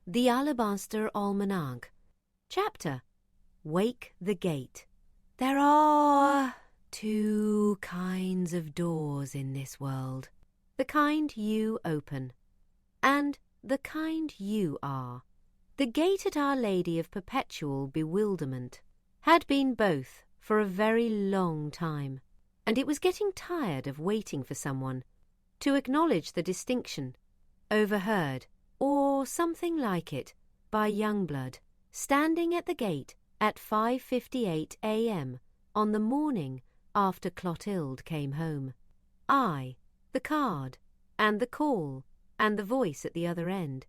The Alabaster Almanac. Chapter: Wake the Gate. There are two kinds of doors in this world. The kind you open, and the kind you are. The gate at Our Lady of Perpetual Bewilderment had been both for a very long time, and it was getting tired of waiting for someone to acknowledge the distinction, overheard, or something like it, by young blood, standing at the gate at 5:58 a.m. on the morning after Clotilde came home. I, the card, and the call, and the voice at the other end.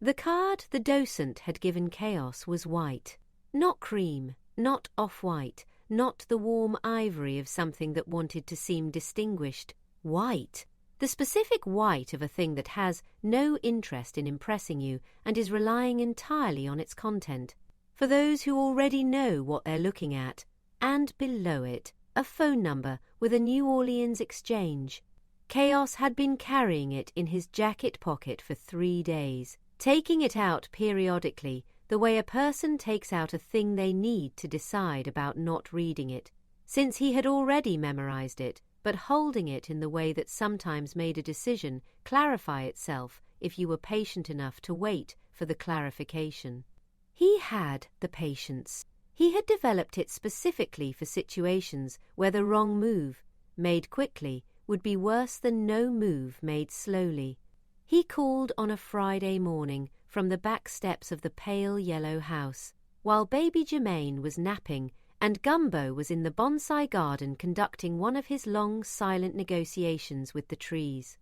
The card the docent had given Chaos was white, not cream, not off-white, not the warm ivory of something that wanted to seem distinguished. White. The specific white of a thing that has no interest in impressing you and is relying entirely on its content. For those who already know what they're looking at, and below it, a phone number with a New Orleans exchange. Chaos had been carrying it in his jacket pocket for 3 days, taking it out periodically, the way a person takes out a thing they need to decide about not reading it, since he had already memorized it, but holding it in the way that sometimes made a decision clarify itself if you were patient enough to wait for the clarification. He had the patience. He had developed it specifically for situations where the wrong move, made quickly, would be worse than no move made slowly. He called on a Friday morning from the back steps of the pale yellow house, while baby Germaine was napping and Gumbo was in the bonsai garden conducting one of his long, silent negotiations with the trees.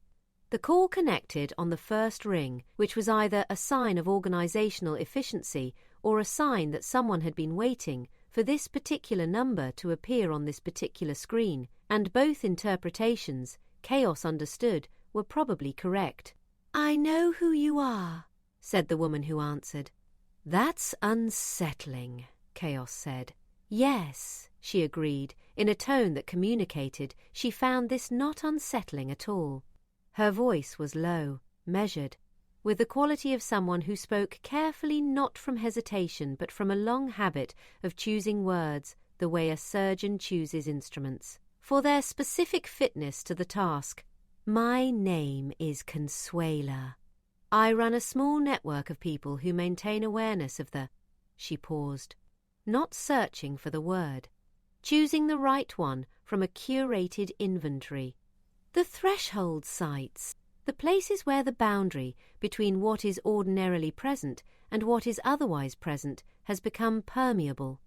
The call connected on the first ring, which was either a sign of organizational efficiency or a sign that someone had been waiting for this particular number to appear on this particular screen, and both interpretations, Chaos understood, were probably correct. "I know who you are," said the woman who answered. "That's unsettling," Chaos said. "Yes," she agreed, in a tone that communicated she found this not unsettling at all. Her voice was low, measured, with the quality of someone who spoke carefully, not from hesitation but from a long habit of choosing words the way a surgeon chooses instruments, for their specific fitness to the task. "My name is Consuela. I run a small network of people who maintain awareness of the—" She paused, not searching for the word, choosing the right one from a curated inventory. "The threshold sites, the places where the boundary between what is ordinarily present and what is otherwise present has become permeable,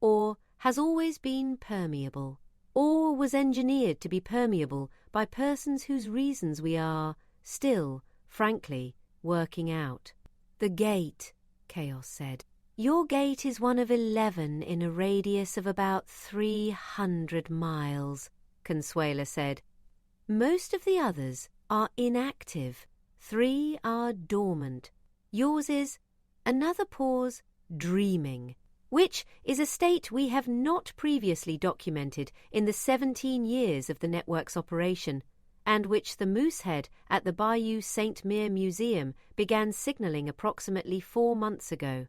or has always been permeable, or was engineered to be permeable by persons whose reasons we are still, frankly, working out." "The gate," Chaos said. "Your gate is one of 11 in a radius of about 300 miles, Consuela said. "Most of the others are inactive. 3 are dormant. Yours is," another pause, "dreaming, which is a state we have not previously documented in the 17 years of the network's operation, and which the Moosehead at the Bayou Saint-Mere Museum began signaling approximately 4 months ago.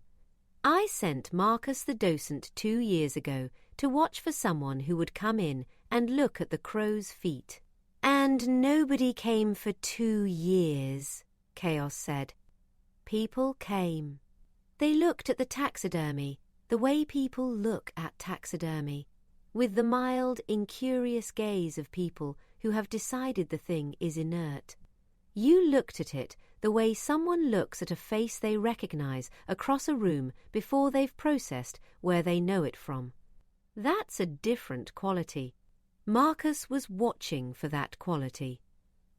I sent Marcus the docent 2 years ago to watch for someone who would come in and look at the crow's feet. And nobody came for 2 years, Chaos said. People came. They looked at the taxidermy, the way people look at taxidermy, with the mild, incurious gaze of people who have decided the thing is inert. You looked at it the way someone looks at a face they recognize across a room before they've processed where they know it from. That's a different quality. Marcus was watching for that quality.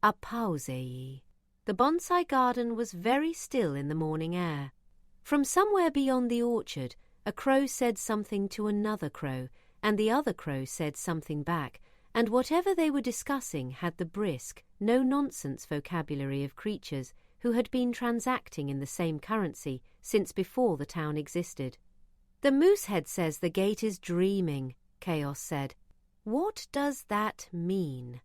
A pausei. The bonsai garden was very still in the morning air. From somewhere beyond the orchard, a crow said something to another crow, and the other crow said something back, and whatever they were discussing had the brisk, no-nonsense vocabulary of creatures who had been transacting in the same currency since before the town existed. "The Moosehead says the gate is dreaming," Chaos said. "What does that mean?"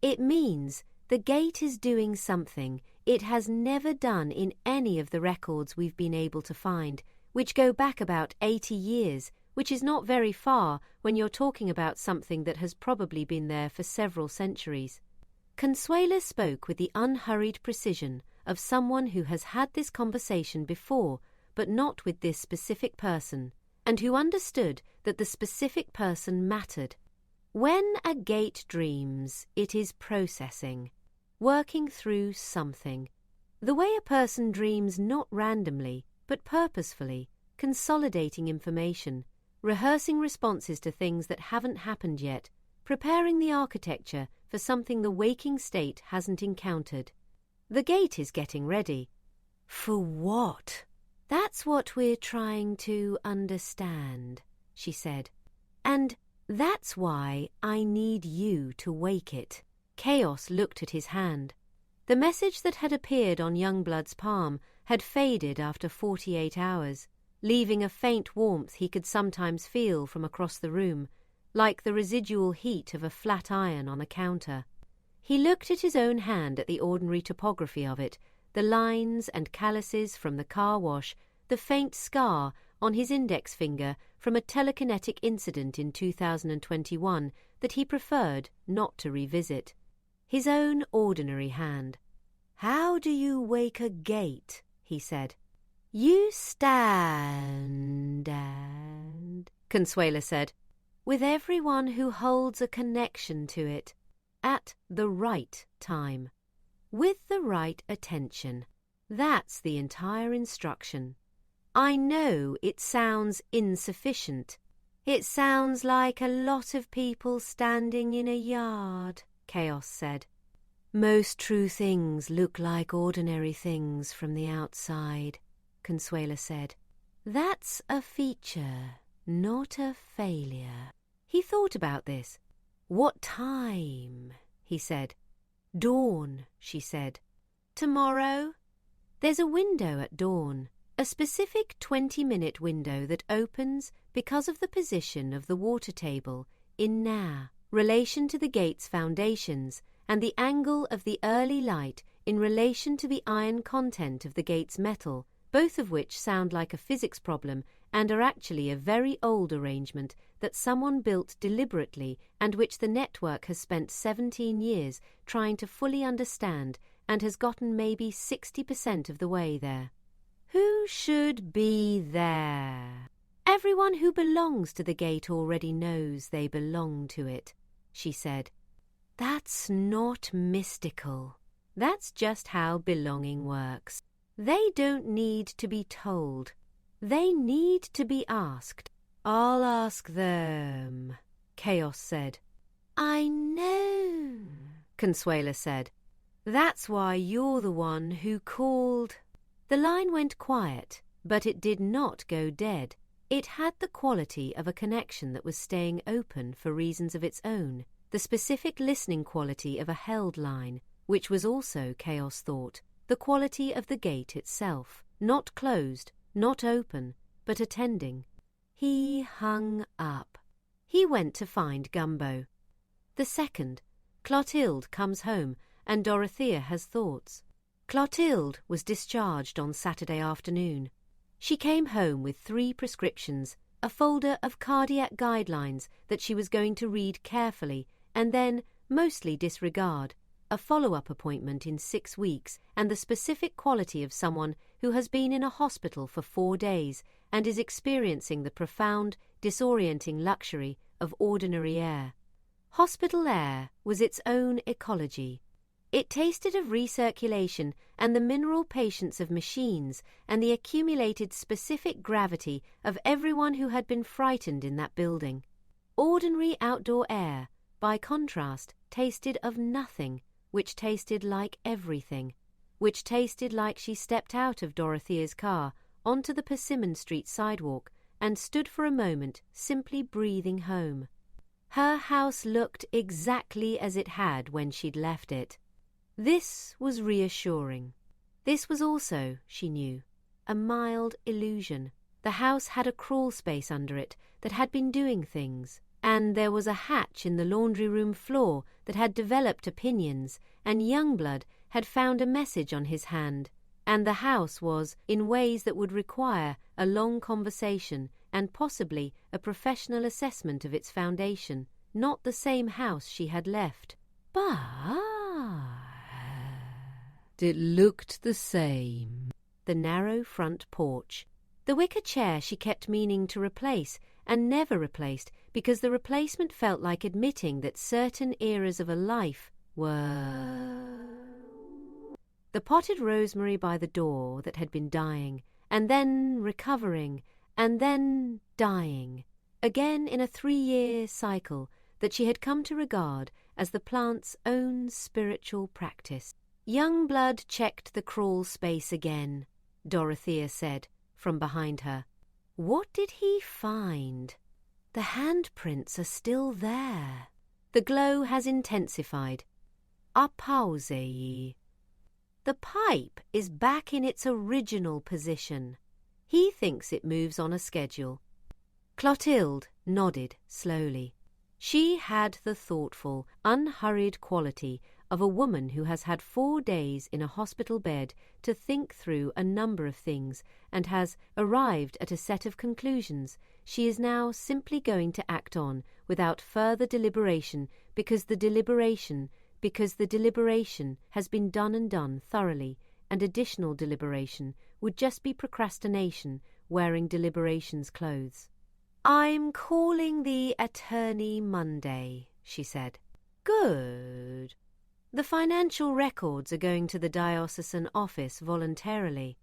"It means The gate is doing something it has never done in any of the records we've been able to find, which go back about 80 years, which is not very far when you're talking about something that has probably been there for several centuries. Consuela spoke with the unhurried precision of someone who has had this conversation before, but not with this specific person, and who understood that the specific person mattered. When a gate dreams, it is processing, working through something. The way a person dreams not randomly, but purposefully, consolidating information, rehearsing responses to things that haven't happened yet, preparing the architecture for something the waking state hasn't encountered. The gate is getting ready. For what? That's what we're trying to understand, she said. And that's why I need you to wake it. Chaos looked at his hand. The message that had appeared on Youngblood's palm had faded after 48 hours, leaving a faint warmth he could sometimes feel from across the room, like the residual heat of a flat iron on a counter. He looked at his own hand, at the ordinary topography of it, the lines and calluses from the car wash, the faint scar on his index finger from a telekinetic incident in 2021 that he preferred not to revisit. His own ordinary hand. "How do you wake a gate?" he said. "You stand and," Consuela said, "with everyone who holds a connection to it, at the right time, with the right attention. That's the entire instruction. I know it sounds insufficient. It sounds like a lot of people standing in a yard," Chaos said. "Most true things look like ordinary things from the outside," Consuela said. "That's a feature, not a failure." He thought about this. "What time?" he said. "Dawn," she said. "Tomorrow?" "There's a window at dawn, a specific 20-minute window that opens because of the position of the water table in Na, relation to the gate's foundations, and the angle of the early light in relation to the iron content of the gate's metal, both of which sound like a physics problem and are actually a very old arrangement that someone built deliberately and which the network has spent 17 years trying to fully understand and has gotten maybe 60% of the way there. Who should be there? Everyone who belongs to the gate already knows they belong to it, she said. That's not mystical. That's just how belonging works. They don't need to be told. They need to be asked. I'll ask them, Chaos said. I know, Consuela said. That's why you're the one who called. The line went quiet, but it did not go dead. It had the quality of a connection that was staying open for reasons of its own, the specific listening quality of a held line, which was also, Chaos thought, the quality of the gate itself, not closed, not open, but attending. He hung up. He went to find Gumbo. The second, Clotilde comes home and Dorothea has thoughts. Clotilde was discharged on Saturday afternoon. She came home with 3 prescriptions, a folder of cardiac guidelines that she was going to read carefully and then mostly disregard, a follow-up appointment in 6 weeks, and the specific quality of someone who has been in a hospital for 4 days and is experiencing the profound, disorienting luxury of ordinary air. Hospital air was its own ecology. It tasted of recirculation and the mineral patience of machines and the accumulated specific gravity of everyone who had been frightened in that building. Ordinary outdoor air, by contrast, tasted of nothing, which tasted like everything, which tasted like she stepped out of Dorothea's car onto the Persimmon Street sidewalk and stood for a moment simply breathing home. Her house looked exactly as it had when she'd left it. This was reassuring. This was also, she knew, a mild illusion. The house had a crawl space under it that had been doing things, and there was a hatch in the laundry room floor that had developed opinions, and Youngblood had found a message on his hand, and the house was in ways that would require a long conversation and possibly a professional assessment of its foundation, not the same house she had left. But it looked the same. The narrow front porch. The wicker chair she kept meaning to replace and never replaced because the replacement felt like admitting that certain eras of a life were... The potted rosemary by the door that had been dying, and then recovering, and then dying, again in a 3-year cycle that she had come to regard as the plant's own spiritual practice. Youngblood checked the crawl space again, Dorothea said from behind her. What did he find? The handprints are still there. The glow has intensified. Apausei. The pipe is back in its original position. He thinks it moves on a schedule. Clotilde nodded slowly. She had the thoughtful, unhurried quality of a woman who has had 4 days in a hospital bed to think through a number of things and has arrived at a set of conclusions she is now simply going to act on without further deliberation because the deliberation has been done and done thoroughly, and additional deliberation would just be procrastination wearing deliberation's clothes. I'm calling the attorney Monday, she said. Good. The financial records are going to the diocesan office voluntarily.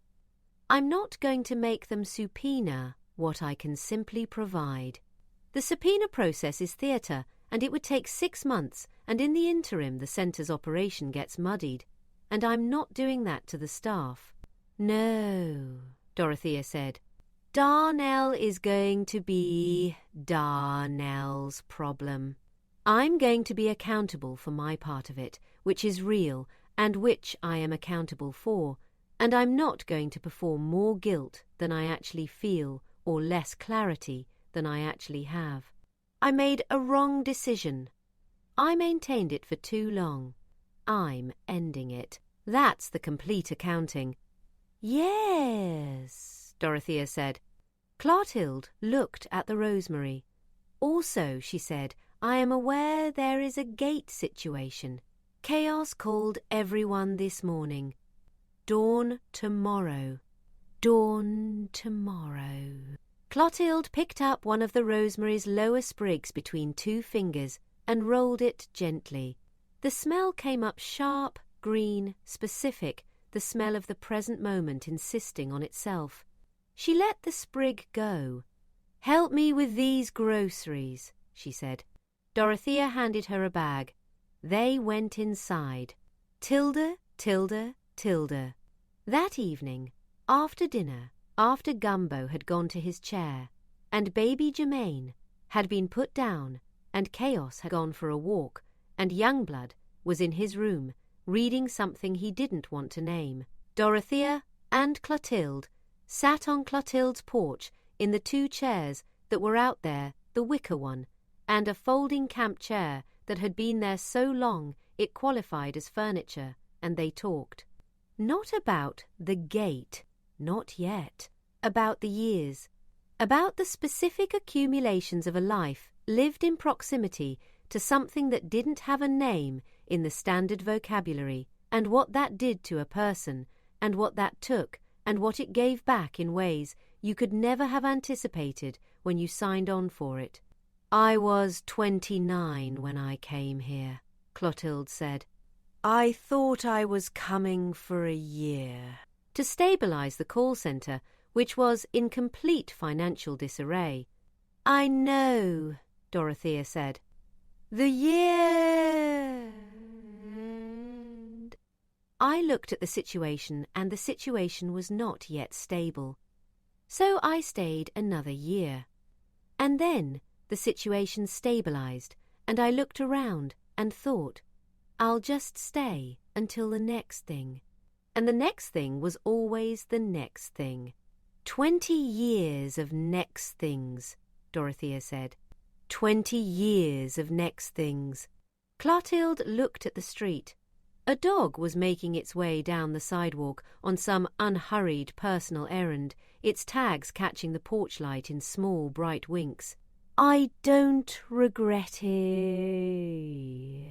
I'm not going to make them subpoena what I can simply provide. The subpoena process is theatre, and it would take 6 months, and in the interim the centre's operation gets muddied, and I'm not doing that to the staff. No, Dorothea said. Darnell is going to be Darnell's problem. I'm going to be accountable for my part of it, which is real and which I am accountable for, and I'm not going to perform more guilt than I actually feel or less clarity than I actually have. I made a wrong decision. I maintained it for too long. I'm ending it. That's the complete accounting. Yes, Dorothea said. Clotilde looked at the rosemary. Also, she said, I am aware there is a gate situation. Chaos called everyone this morning. Dawn tomorrow. Dawn tomorrow. Clotilde picked up one of the rosemary's lower sprigs between 2 fingers and rolled it gently. The smell came up sharp, green, specific, the smell of the present moment insisting on itself. She let the sprig go. Help me with these groceries, she said. Dorothea handed her a bag. They went inside. Tilda, Tilda, Tilda. That evening, after dinner, after Gumbo had gone to his chair, and baby Germaine had been put down, and Chaos had gone for a walk, and Youngblood was in his room, reading something he didn't want to name, Dorothea and Clotilde sat on Clotilde's porch in the 2 chairs that were out there, the wicker one, and a folding camp chair that had been there so long it qualified as furniture, and they talked. Not about the gate, not yet. About the years. About the specific accumulations of a life lived in proximity to something that didn't have a name in the standard vocabulary, and what that did to a person, and what that took, and what it gave back in ways you could never have anticipated when you signed on for it. I was 29 when I came here, Clotilde said. I thought I was coming for a year. To stabilize the call centre, which was in complete financial disarray. I know, Dorothea said. The year. I looked at the situation, and the situation was not yet stable. So I stayed another year. And then the situation stabilized, and I looked around and thought, I'll just stay until the next thing. And the next thing was always the next thing. 20 years of next things, Dorothea said. 20 years of next things. Clotilde looked at the street. A dog was making its way down the sidewalk on some unhurried personal errand, its tags catching the porch light in small, bright winks. I don't regret it.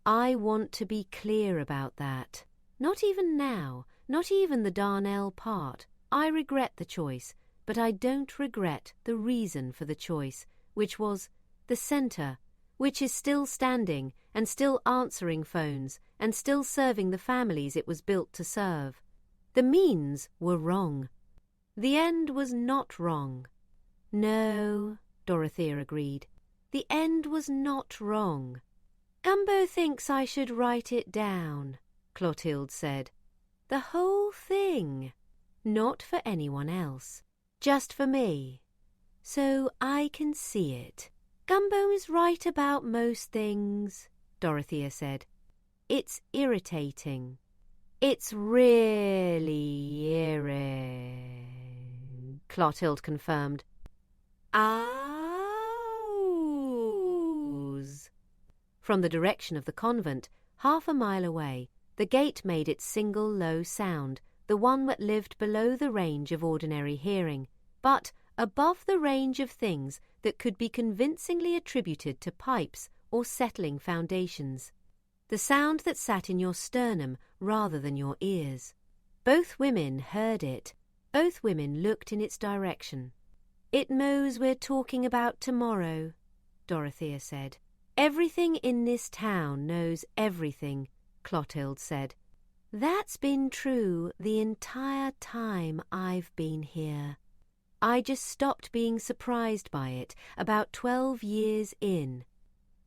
I want to be clear about that. Not even now, not even the Darnell part. I regret the choice, but I don't regret the reason for the choice, which was the centre, which is still standing and still answering phones and still serving the families it was built to serve. The means were wrong. The end was not wrong. No, Dorothea agreed. The end was not wrong. Gumbo thinks I should write it down, Clotilde said. The whole thing. Not for anyone else. Just for me. So I can see it. Gumbo is right about most things, Dorothea said. It's irritating. It's really irritating, Clotilde confirmed. Ows. From the direction of the convent, half a mile away, the gate made its single low sound, the one that lived below the range of ordinary hearing, but above the range of things that could be convincingly attributed to pipes or settling foundations. The sound that sat in your sternum rather than your ears. Both women heard it. Both women looked in its direction. It knows we're talking about tomorrow, Dorothea said. Everything in this town knows everything, Clotilde said. That's been true the entire time I've been here. I just stopped being surprised by it about 12 years in.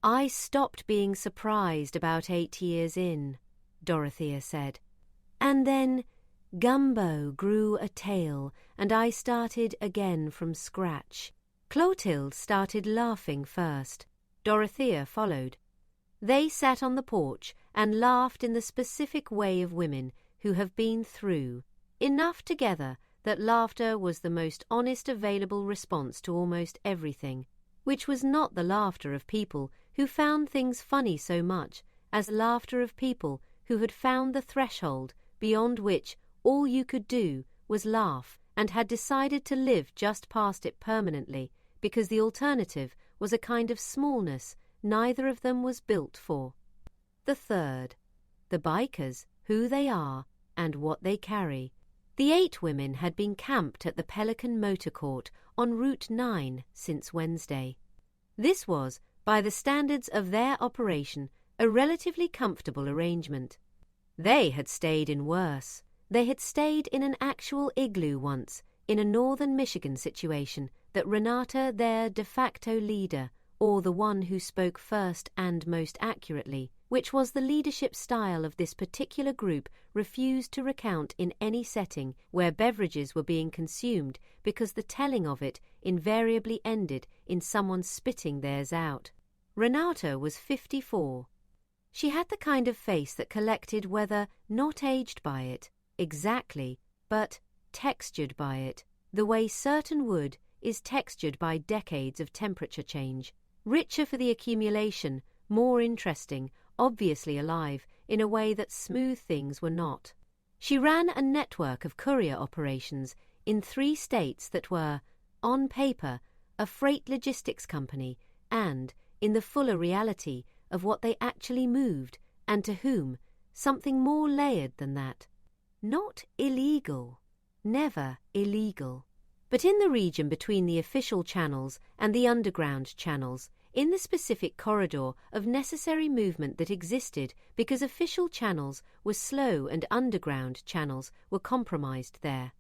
I stopped being surprised about 8 years in, Dorothea said. And then Gumbo grew a tail, and I started again from scratch. Clotilde started laughing first. Dorothea followed. They sat on the porch and laughed in the specific way of women who have been through, enough together that laughter was the most honest available response to almost everything, which was not the laughter of people who found things funny so much as laughter of people who had found the threshold beyond which all you could do was laugh and had decided to live just past it permanently because the alternative was a kind of smallness neither of them was built for. The third, the bikers, who they are and what they carry. The 8 women had been camped at the Pelican Motor Court on Route 9 since Wednesday. This was, by the standards of their operation, a relatively comfortable arrangement. They had stayed in worse. They had stayed in an actual igloo once, in a northern Michigan situation that Renata, their de facto leader, or the one who spoke first and most accurately, which was the leadership style of this particular group, refused to recount in any setting where beverages were being consumed because the telling of it invariably ended in someone spitting theirs out. Renata was 54. She had the kind of face that collected whether not aged by it, exactly, but textured by it, the way certain wood is textured by decades of temperature change. Richer for the accumulation, more interesting, obviously alive, in a way that smooth things were not. She ran a network of courier operations in 3 states that were, on paper, a freight logistics company and, in the fuller reality of what they actually moved and to whom, something more layered than that. Not illegal, never illegal. But in the region between the official channels and the underground channels, in the specific corridor of necessary movement that existed because official channels were slow and underground channels were compromised there.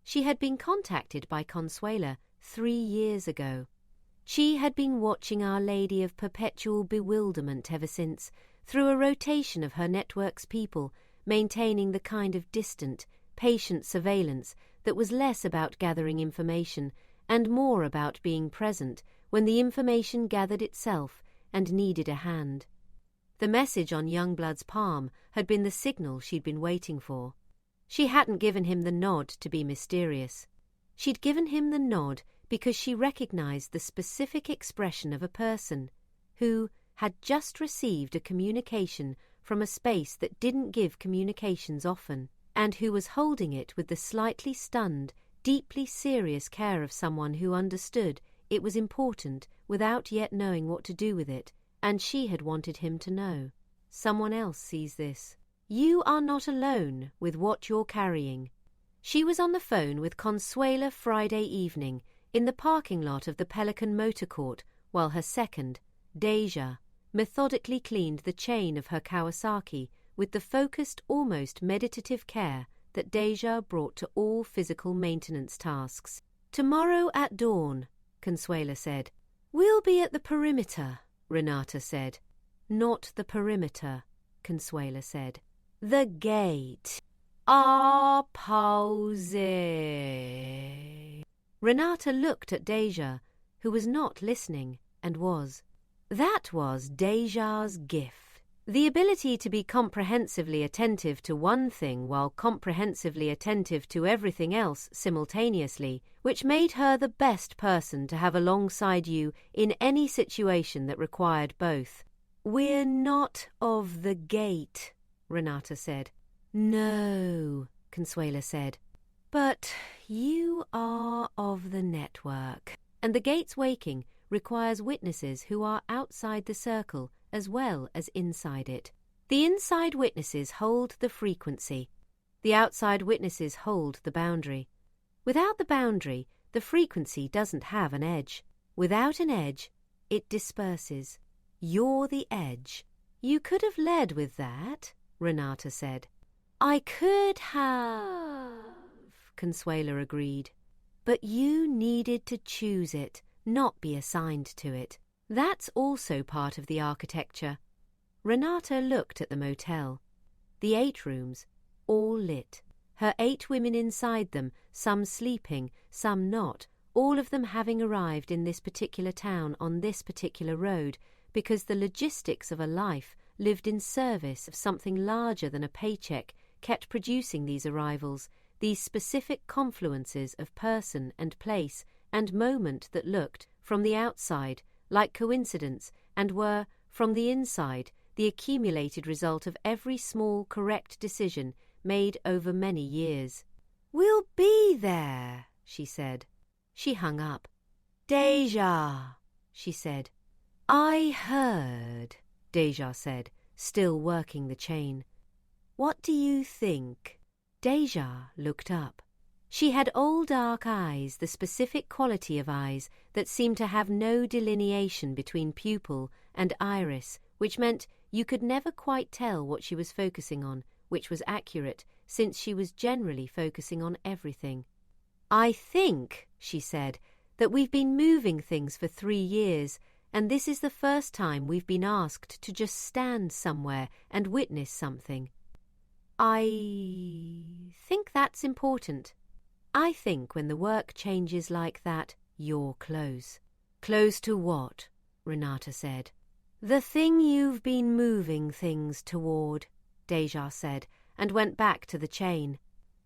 She had been contacted by Consuela 3 years ago. She had been watching Our Lady of Perpetual Bewilderment ever since, through a rotation of her network's people, maintaining the kind of distant, patient surveillance that was less about gathering information and more about being present when the information gathered itself and needed a hand. The message on Youngblood's palm had been the signal she'd been waiting for. She hadn't given him the nod to be mysterious. She'd given him the nod because she recognized the specific expression of a person who had just received a communication from a space that didn't give communications often, and who was holding it with the slightly stunned, deeply serious care of someone who understood it was important without yet knowing what to do with it, and she had wanted him to know. Someone else sees this. You are not alone with what you're carrying. She was on the phone with Consuela Friday evening in the parking lot of the Pelican Motor Court while her second, Deja, methodically cleaned the chain of her Kawasaki with the focused, almost meditative care that Deja brought to all physical maintenance tasks. "Tomorrow at dawn," Consuela said. "We'll be at the perimeter," Renata said. "Not the perimeter," Consuela said. "The gate. A pause." Renata looked at Deja, who was not listening, and was. That was Deja's gift. The ability to be comprehensively attentive to one thing while comprehensively attentive to everything else simultaneously, which made her the best person to have alongside you in any situation that required both. "We're not of the gate," Renata said. "No," Consuela said. "But you are of the network. And the gate's waking requires witnesses who are outside the circle as well as inside it. The inside witnesses hold the frequency. The outside witnesses hold the boundary. Without the boundary, the frequency doesn't have an edge. Without an edge, it disperses. You're the edge." "You could have led with that," Renata said. "I could have," Consuela agreed. "But you needed to choose it, not be assigned to it. That's also part of the architecture." Renata looked at the motel. The 8 rooms, all lit. Her 8 women inside them, some sleeping, some not, all of them having arrived in this particular town on this particular road because the logistics of a life lived in service of something larger than a paycheck kept producing these arrivals, these specific confluences of person and place and moment that looked, from the outside, like coincidence and were, from the inside, the accumulated result of every small correct decision made over many years. "We'll be there," she said. She hung up. "Deja," she said. "I heard," Deja said, still working the chain. "What do you think?" Deja looked up. She had old dark eyes, the specific quality of eyes that seemed to have no delineation between pupil and iris, which meant you could never quite tell what she was focusing on, which was accurate, since she was generally focusing on everything. "I think," she said, "that we've been moving things for 3 years, and this is the first time we've been asked to just stand somewhere and witness something. I think that's important. I think when the work changes like that, you're close." "Close to what?" Renata said. "The thing you've been moving things toward," Deja said, and went back to the chain.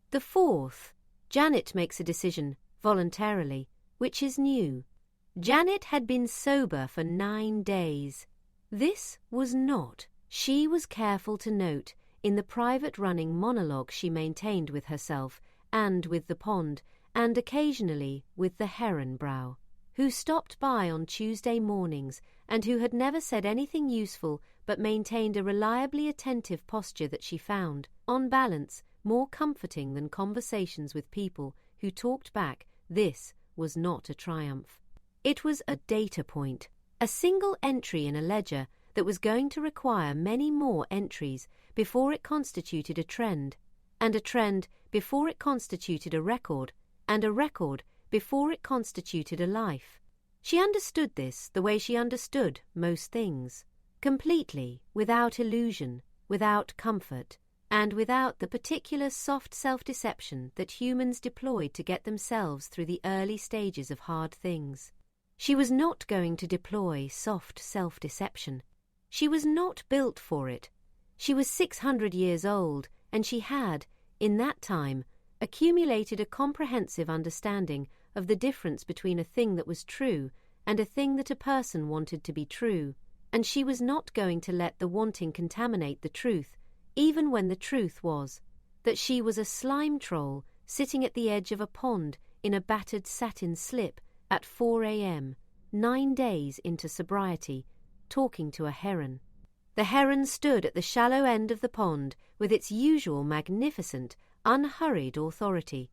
The 4th, Janet makes a decision, voluntarily, which is new. Janet had been sober for 9 days. This was not, she was careful to note, in the private running monologue she maintained with herself and with the pond, and occasionally with the heron brow, who stopped by on Tuesday mornings and who had never said anything useful but maintained a reliably attentive posture that she found, on balance, more comforting than conversations with people who talked back. This was not a triumph. It was a data point, a single entry in a ledger that was going to require many more entries before it constituted a trend, and a trend before it constituted a record, and a record before it constituted a life. She understood this the way she understood most things, completely, without illusion, without comfort, and without the particular soft self-deception that humans deployed to get themselves through the early stages of hard things. She was not going to deploy soft self-deception. She was not built for it. She was 600 years old, and she had, in that time, accumulated a comprehensive understanding of the difference between a thing that was true and a thing that a person wanted to be true, and she was not going to let the wanting contaminate the truth, even when the truth was that she was a slime troll sitting at the edge of a pond in a battered satin slip at 4 a.m., 9 days into sobriety, talking to a heron. The heron stood at the shallow end of the pond with its usual magnificent, unhurried authority.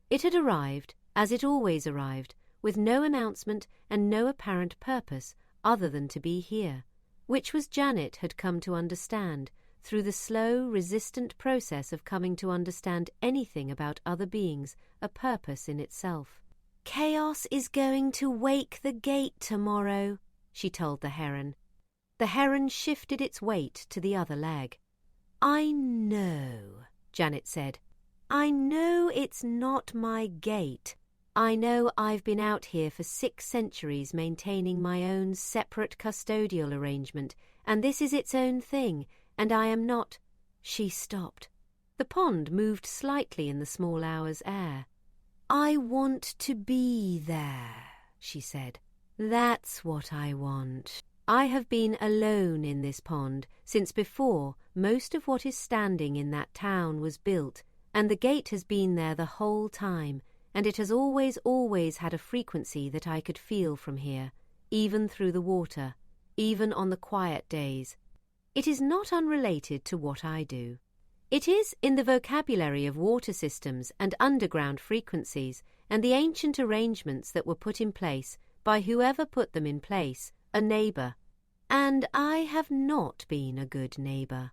It had arrived, as it always arrived, with no announcement and no apparent purpose other than to be here, which was Janet had come to understand through the slow, resistant process of coming to understand anything about other beings, a purpose in itself. "Chaos is going to wake the gate tomorrow," she told the heron. The heron shifted its weight to the other leg. "I know," Janet said. "I know it's not my gate. I know I've been out here for 6 centuries maintaining my own separate custodial arrangement, and this is its own thing, and I am not—" She stopped. The pond moved slightly in the small hour's air. "I want to be there," she said. "That's what I want. I have been alone in this pond since before most of what is standing in that town was built, and the gate has been there the whole time, and it has always had a frequency that I could feel from here, even through the water, even on the quiet days. It is not unrelated to what I do. It is, in the vocabulary of water systems and underground frequencies and the ancient arrangements that were put in place by whoever put them in place, a neighbour. And I have not been a good neighbour.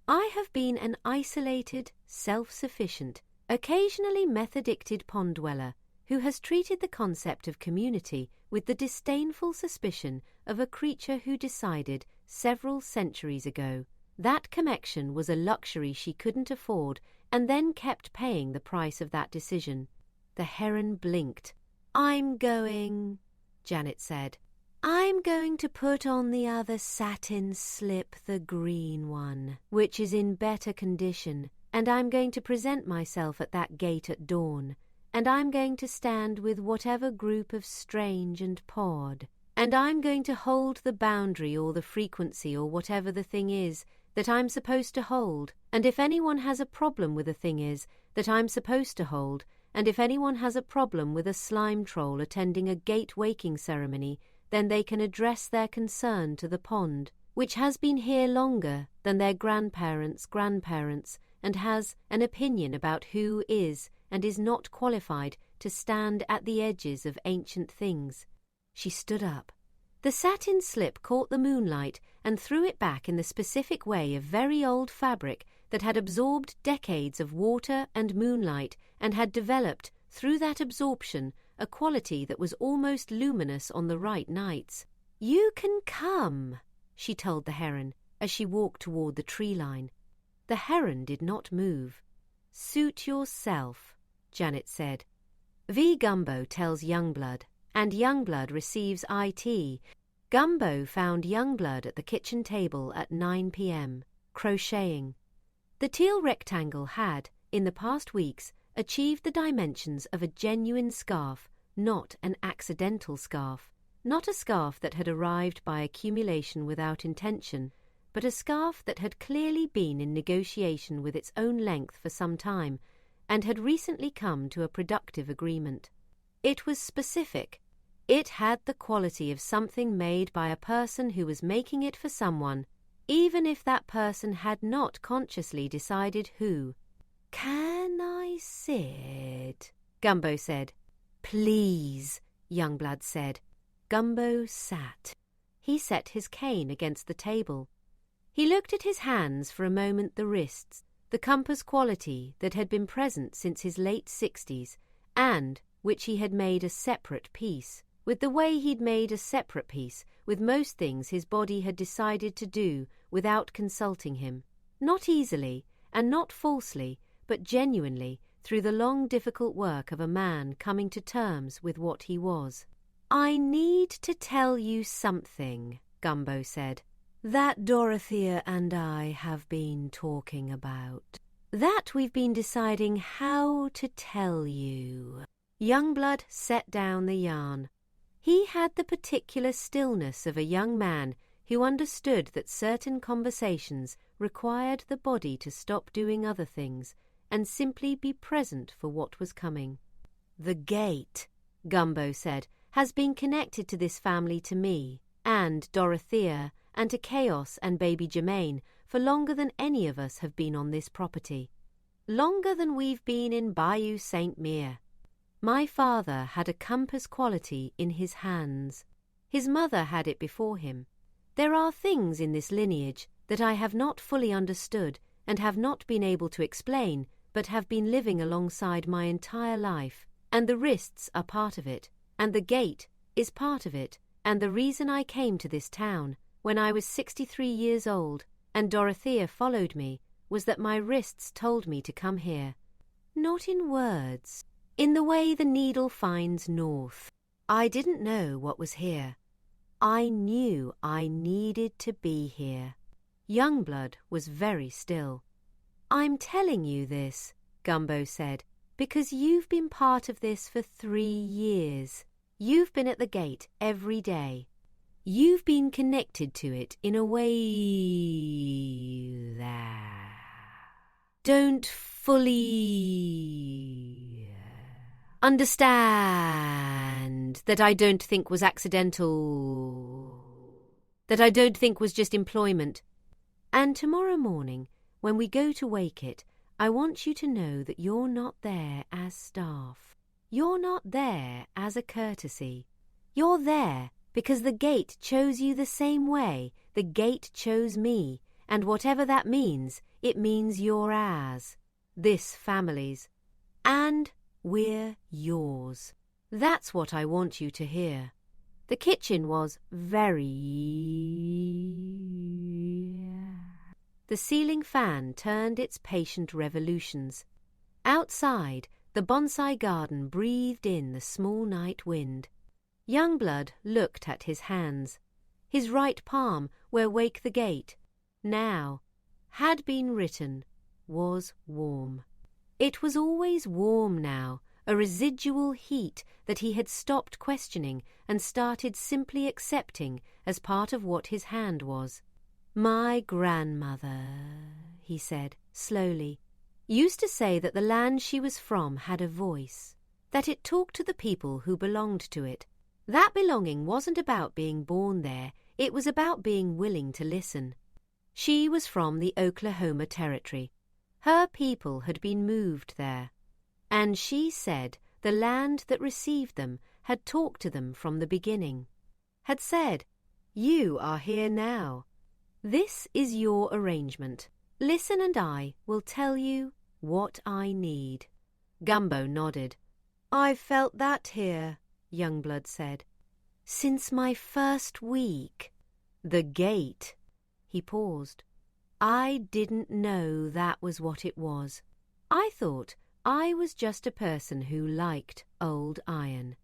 I have been an isolated, self-sufficient, occasionally method-dicted pond dweller who has treated the concept of community with the disdainful suspicion of a creature who decided several centuries ago that connection was a luxury she couldn't afford and then kept paying the price of that decision. The heron blinked. "I'm going," Janet said. "I'm going to put on the other satin slip, the green one, which is in better condition, and I'm going to present myself at that gate at dawn, and I'm going to stand with whatever group of strange and pod, and I'm going to hold the boundary or the frequency or whatever the thing is that I'm supposed to hold, and if anyone has a problem with a thing is that I'm supposed to hold, and if anyone has a problem with a slime troll attending a gate waking ceremony, then they can address their concern to the pond, which has been here longer than their grandparents' grandparents and has an opinion about who is and is not qualified to stand at the edges of ancient things." She stood up. The satin slip caught the moonlight and threw it back in the specific way of very old fabric that had absorbed decades of water and moonlight and had developed, through that absorption, a quality that was almost luminous on the right nights. "You can come," she told the heron as she walked toward the tree line. The heron did not move. "Suit yourself," Janet said. V. Gumbo tells Youngblood, and Youngblood receives IT. Gumbo found Youngblood at the kitchen table at 9 p.m., crocheting. The teal rectangle had, in the past weeks, achieved the dimensions of a genuine scarf, not an accidental scarf, not a scarf that had arrived by accumulation without intention, but a scarf that had clearly been in negotiation with its own length for some time and had recently come to a productive agreement. It was specific. It had the quality of something made by a person who was making it for someone, even if that person had not consciously decided who. "Can I sit?" Gumbo said. "Please," Youngblood said. Gumbo sat. He set his cane against the table. He looked at his hands for a moment, the wrists, the compass quality that had been present since his late 60s, and which he had made a separate piece, with the way he'd made a separate piece with most things his body had decided to do without consulting him, not easily and not falsely, but genuinely, through the long difficult work of a man coming to terms with what he was. "I need to tell you something," Gumbo said, "that Dorothea and I have been talking about." That we've been deciding how to tell you. Youngblood set down the yarn. He had the particular stillness of a young man who understood that certain conversations required the body to stop doing other things and simply be present for what was coming. The gate, Gumbo said, has been connected to this family, to me, and Dorothea, and to Chaos and baby Germain for longer than any of us have been on this property. Longer than we've been in Bayou St. Mere. My father had a compass quality in his hands. His mother had it before him. There are things in this lineage that I have not fully understood and have not been able to explain, but have been living alongside my entire life, and the wrists are part of it, and the gate is part of it, and the reason I came to this town when I was 63 years old and Dorothea followed me was that my wrists told me to come here. Not in words, in the way the needle finds north. I didn't know what was here. I knew I needed to be here. Youngblood was very still. I'm telling you this, Gumbo said, because you've been part of this for 3 years. You've been at the gate every day. You've been connected to it in a way that don't fully understand, that I don't think was accidental, that I don't think was just employment. And tomorrow morning, when we go to wake it, I want you to know that you're not there as staff. You're not there as a courtesy. You're there because the gate chose you the same way the gate chose me, and whatever that means, it means you're ours, this family's, and we're yours. That's what I want you to hear. The kitchen was very... The ceiling fan turned its patient revolutions. Outside, the bonsai garden breathed in the small night wind. Youngblood looked at his hands. His right palm, where wake the gate, now, had been written, was warm. It was always warm now, a residual heat that he had stopped questioning and started simply accepting as part of what his hand was. My grandmother, he said, slowly, used to say that the land she was from had a voice, that it talked to the people who belonged to it. That belonging wasn't about being born there, it was about being willing to listen. She was from the Oklahoma Territory. Her people had been moved there, and she said the land that received them had talked to them from the beginning, had said, "You are here now. This is your arrangement. Listen and I will tell you what I need." Gumbo nodded. "I've felt that here," Youngblood said. "Since my first week. The gate." He paused. "I didn't know that was what it was. I thought I was just a person who liked old iron."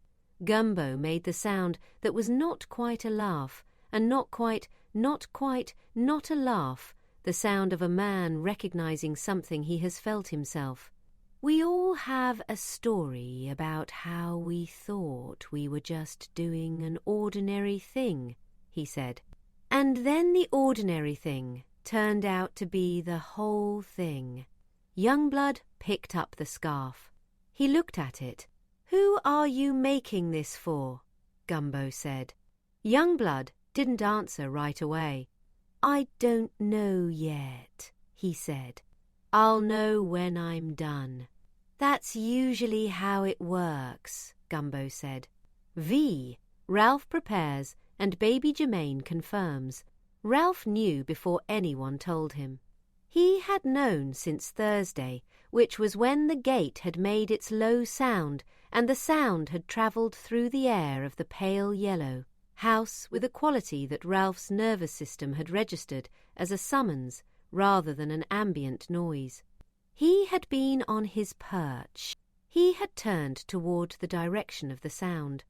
Gumbo made the sound that was not quite a laugh, and not a laugh, the sound of a man recognizing something he has felt himself. "We all have a story about how we thought we were just doing an ordinary thing," he said. "And then the ordinary thing turned out to be the whole thing." Youngblood picked up the scarf. He looked at it. "Who are you making this for?" Gumbo said. Youngblood didn't answer right away. "I don't know yet," he said. "I'll know when I'm done." "That's usually how it works," Gumbo said. Ralph prepares and baby Germain confirms. Ralph knew before anyone told him. He had known since Thursday, which was when the gate had made its low sound and the sound had travelled through the air of the pale yellow house with a quality that Ralph's nervous system had registered as a summons rather than an ambient noise. He had been on his perch. He had turned toward the direction of the sound.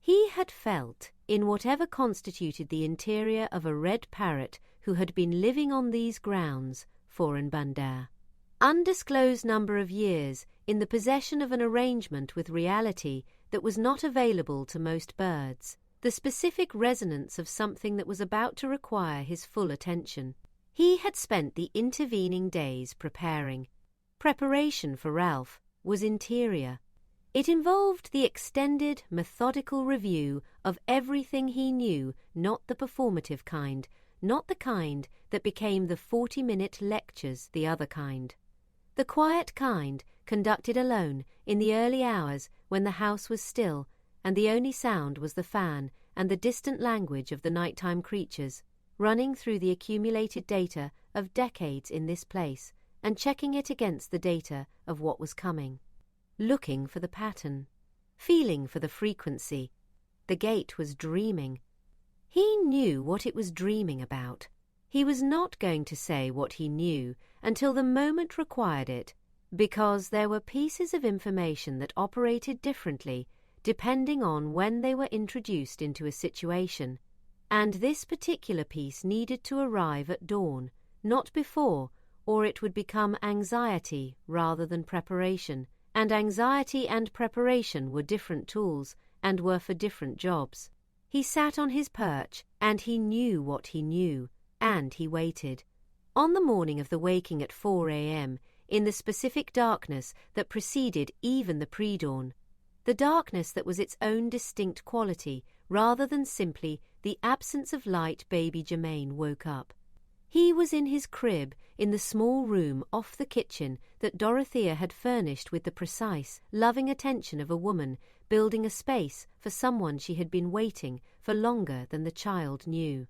He had felt, in whatever constituted the interior of a red parrot who had been living on these grounds, Foran Bandar. undisclosed number of years in the possession of an arrangement with reality that was not available to most birds, the specific resonance of something that was about to require his full attention. He had spent the intervening days preparing. Preparation for Ralph was interior. It involved the extended, methodical review of everything he knew, not the performative kind, not the kind that became the 40-minute lectures, the other kind. The quiet kind, conducted alone in the early hours when the house was still and the only sound was the fan and the distant language of the nighttime creatures, running through the accumulated data of decades in this place and checking it against the data of what was coming. Looking for the pattern, feeling for the frequency. The gate was dreaming. He knew what it was dreaming about. He was not going to say what he knew until the moment required it, because there were pieces of information that operated differently depending on when they were introduced into a situation, and this particular piece needed to arrive at dawn, not before, or it would become anxiety rather than preparation, and anxiety and preparation were different tools and were for different jobs. He sat on his perch, and he knew what he knew, and he waited. On the morning of the waking at 4 a.m., in the specific darkness that preceded even the pre-dawn, the darkness that was its own distinct quality rather than simply the absence of light, baby Jermaine woke up. He was in his crib in the small room off the kitchen that Dorothea had furnished with the precise, loving attention of a woman building a space for someone she had been waiting for longer than the child knew.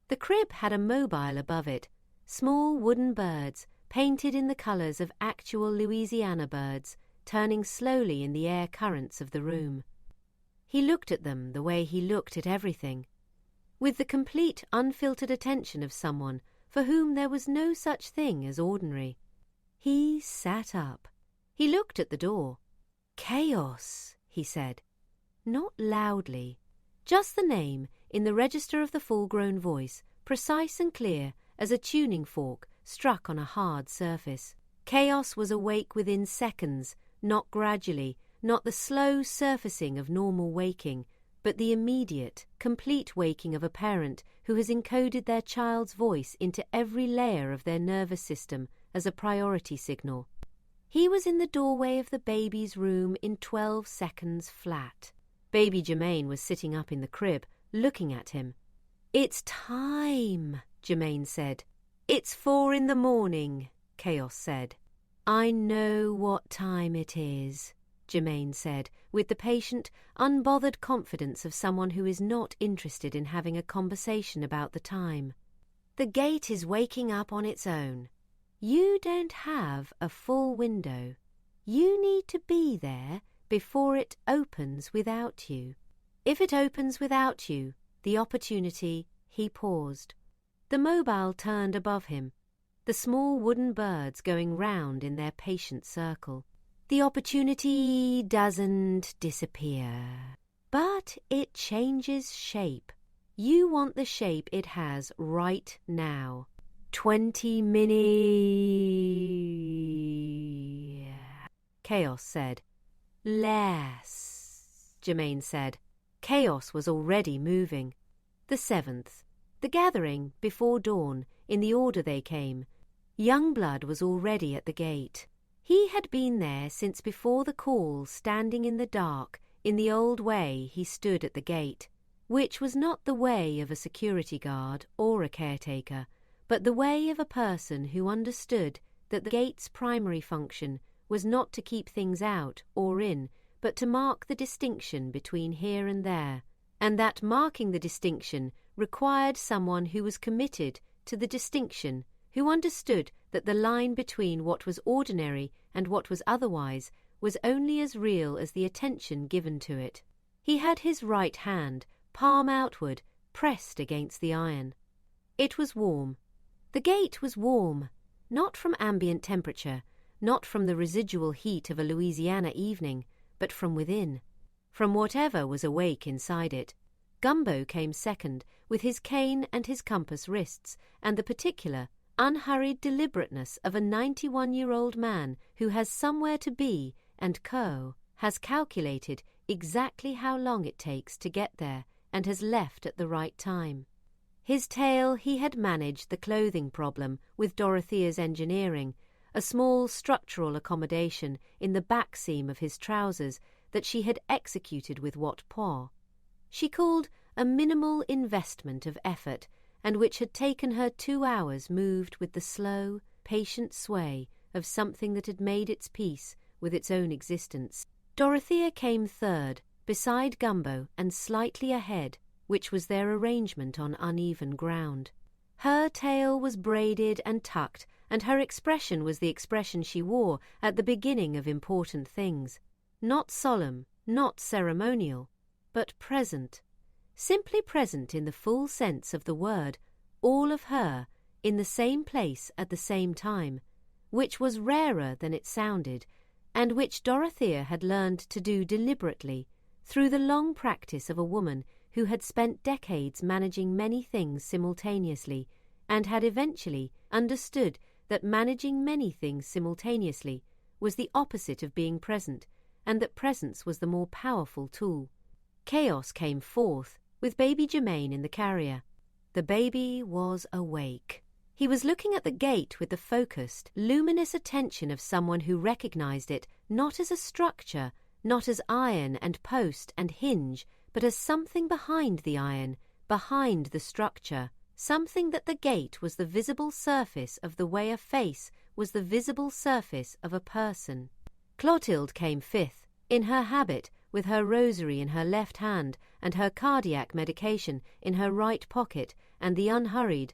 The crib had a mobile above it, small wooden birds painted in the colors of actual Louisiana birds, turning slowly in the air currents of the room. He looked at them the way he looked at everything, with the complete, unfiltered attention of someone for whom there was no such thing as ordinary. He sat up. He looked at the door. "Chaos," he said. Not loudly, just the name in the register of the full-grown voice, precise and clear as a tuning fork struck on a hard surface. Chaos was awake within seconds, not gradually, not the slow surfacing of normal waking, but the immediate, complete waking of a parent who has encoded their child's voice into every layer of their nervous system as a priority signal. He was in the doorway of the baby's room in 12 seconds flat. Baby Jermaine was sitting up in the crib, looking at him. "It's time," Jermaine said. "It's 4 in the morning," Chaos said. "I know what time it is," Jermaine said, with the patient, unbothered confidence of someone who is not interested in having a conversation about the time. "The gate is waking up on its own. You don't have a full window. You need to be there before it opens without you. If it opens without you, the opportunity..." He paused. The mobile turned above him, the small wooden birds going round in their patient circle. "The opportunity doesn't disappear, but it changes shape. You want the shape it has right now. 20 minutes, Chaos said. "Less," Jermaine said. Chaos was already moving. The 7th. The gathering, before dawn, in the order they came. Young blood was already at the gate. He had been there since before the call, standing in the dark, in the old way he stood at the gate, which was not the way of a security guard or a caretaker, but the way of a person who understood that the gate's primary function was not to keep things out or in, but to mark the distinction between here and there, and that marking the distinction required someone who was committed to the distinction, who understood that the line between what was ordinary and what was otherwise was only as real as the attention given to it. He had his right hand, palm outward, pressed against the iron. It was warm. The gate was warm, not from ambient temperature, not from the residual heat of a Louisiana evening, but from within, from whatever was awake inside it. Gumbo came second, with his cane and his compass wrists, and the particular, unhurried deliberateness of a 91-year-old man who has somewhere to be and has calculated exactly how long it takes to get there and has left at the right time. His tale he had managed the clothing problem with Dorothea's engineering, a small structural accommodation in the back seam of his trousers that she had executed with what Poe she called a minimal investment of effort, and which had taken her 2 hours moved with the slow, patient sway of something that had made its peace with its own existence. Dorothea came third, beside Gumbo and slightly ahead, which was their arrangement on uneven ground. Her tail was braided and tucked, and her expression was the expression she wore at the beginning of important things. Not solemn, not ceremonial, but present. Simply present in the full sense of the word, all of her, in the same place at the same time, which was rarer than it sounded, and which Dorothea had learned to do deliberately, through the long practice of a woman who had spent decades managing many things simultaneously, and had eventually understood that managing many things simultaneously was the opposite of being present, and that presence was the more powerful tool. Chaos came forth, with baby Germain in the carrier. The baby was awake. He was looking at the gate with the focused, luminous attention of someone who recognized it not as a structure, not as iron and post and hinge, but as something behind the iron, behind the structure, something that the gate was the visible surface of the way a face was the visible surface of a person. Clotilde came fifth, in her habit, with her rosary in her left hand and her cardiac medication in her right pocket, and the unhurried,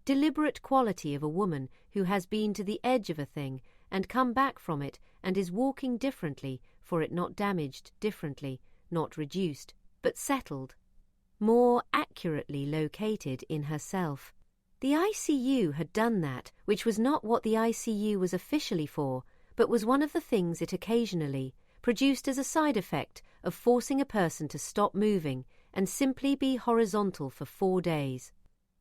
deliberate quality of a woman who has been to the edge of a thing and come back from it and is walking differently, for it not damaged, differently, not reduced, but settled, more accurately located in herself. The ICU had done that, which was not what the ICU was officially for, but was one of the things it occasionally produced as a side effect of forcing a person to stop moving and simply be horizontal for 4 days.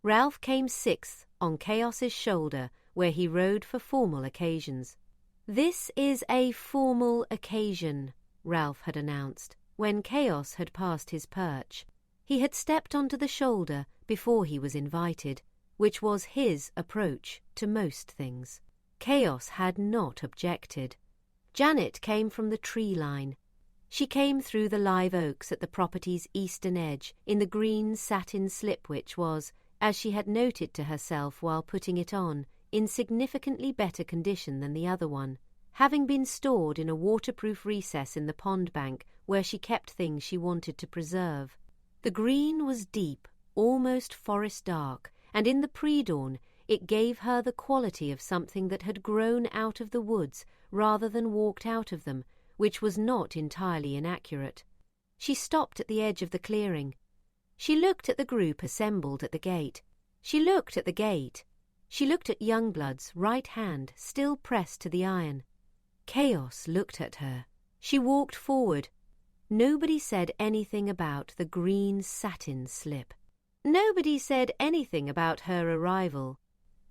Ralph came sixth on Chaos's shoulder, where he rode for formal occasions. "This is a formal occasion," Ralph had announced, when Chaos had passed his perch. He had stepped onto the shoulder before he was invited, which was his approach to most things. Chaos had not objected. Janet came from the tree line. She came through the live oaks at the property's eastern edge in the green satin slip which was, as she had noted to herself while putting it on, in significantly better condition than the other one, having been stored in a waterproof recess in the pond bank where she kept things she wanted to preserve. The green was deep, almost forest dark, and in the pre-dawn it gave her the quality of something that had grown out of the woods rather than walked out of them, which was not entirely inaccurate. She stopped at the edge of the clearing. She looked at the group assembled at the gate. She looked at the gate. She looked at Youngblood's right hand still pressed to the iron. Chaos looked at her. She walked forward. Nobody said anything about the green satin slip. Nobody said anything about her arrival.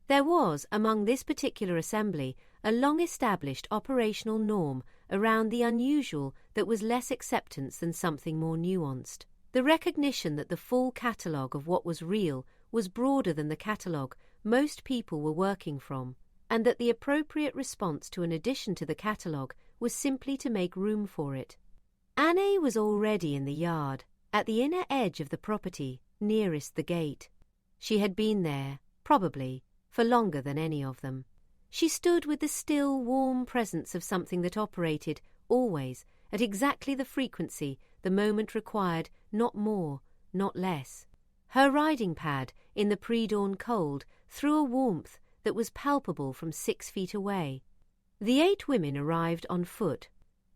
There was, among this particular assembly, a long-established operational norm around the unusual that was less acceptance than something more nuanced. The recognition that the full catalogue of what was real was broader than the catalogue most people were working from, and that the appropriate response to an addition to the catalogue was simply to make room for it. Annie was already in the yard, at the inner edge of the property, nearest the gate. She had been there, probably, for longer than any of them. She stood with the still, warm presence of something that operated, always, at exactly the frequency the moment required, not more, not less. Her riding pad, in the pre-dawn cold, threw a warmth that was palpable from 6 feet away. The 8 women arrived on foot.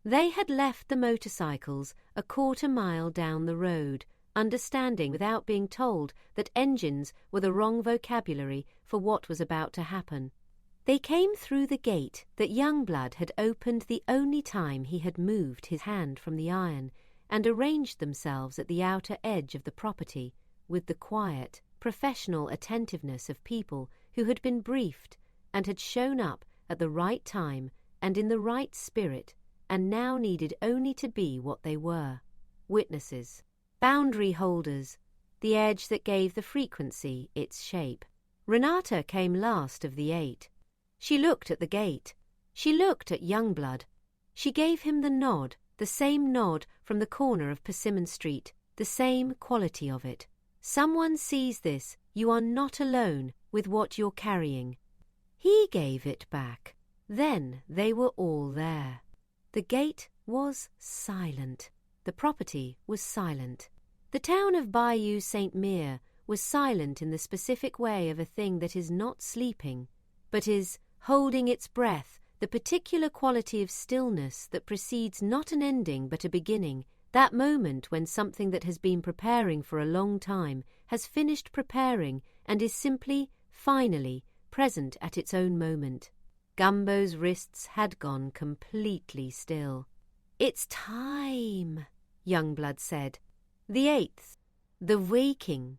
They had left the motorcycles a 1/4 mile down the road, understanding without being told that engines were the wrong vocabulary for what was about to happen. They came through the gate that Youngblood had opened the only time he had moved his hand from the iron, and arranged themselves at the outer edge of the property with the quiet, professional attentiveness of people who had been briefed and had shown up at the right time and in the right spirit, and now needed only to be what they were: witnesses, boundary holders, the edge that gave the frequency its shape. Renata came last of the 8. She looked at the gate. She looked at Youngblood. She gave him the nod, the same nod from the corner of Persimmon Street, the same quality of it. Someone sees this. You are not alone with what you're carrying. He gave it back. Then they were all there. The gate was silent. The property was silent. The town of Bayou St. Mere was silent in the specific way of a thing that is not sleeping, but is holding its breath, the particular quality of stillness that precedes not an ending but a beginning, that moment when something that has been preparing for a long time has finished preparing and is simply, finally, present at its own moment. Gumbo's wrists had gone completely still. "It's time," Youngblood said. The 8th, the waking.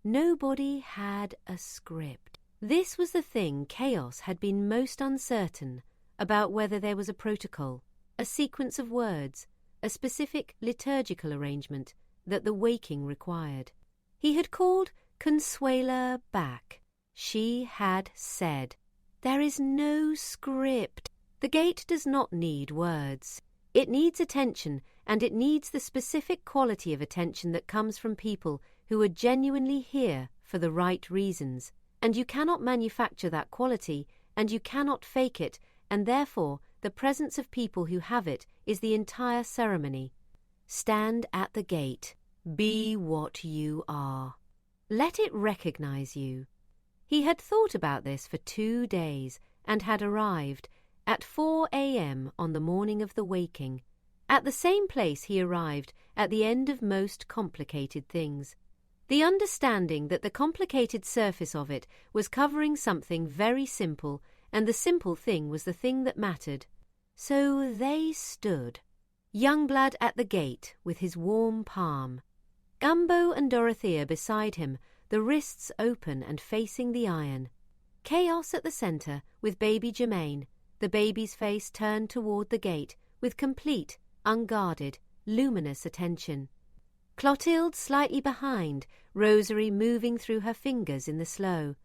Nobody had a script. This was the thing Chaos had been most uncertain about, whether there was a protocol, a sequence of words, a specific liturgical arrangement that the waking required. He had called Consuela back. She had said, "There is no script. The gate does not need words. It needs attention, and it needs the specific quality of attention that comes from people who are genuinely here for the right reasons. And you cannot manufacture that quality, and you cannot fake it, and therefore the presence of people who have it is the entire ceremony. Stand at the gate. Be what you are. Let it recognize you." He had thought about this for 2 days and had arrived at 4 a.m. on the morning of the waking, at the same place he arrived at the end of most complicated things. The understanding that the complicated surface of it was covering something very simple, and the simple thing was the thing that mattered. So they stood, Youngblood at the gate with his warm palm, Gumbo and Dorothea beside him, the wrists open and facing the iron, Chaos at the centre with baby Germaine, the baby's face turned toward the gate with complete, unguarded, luminous attention. Clotilde slightly behind, rosary moving through her fingers in the slow,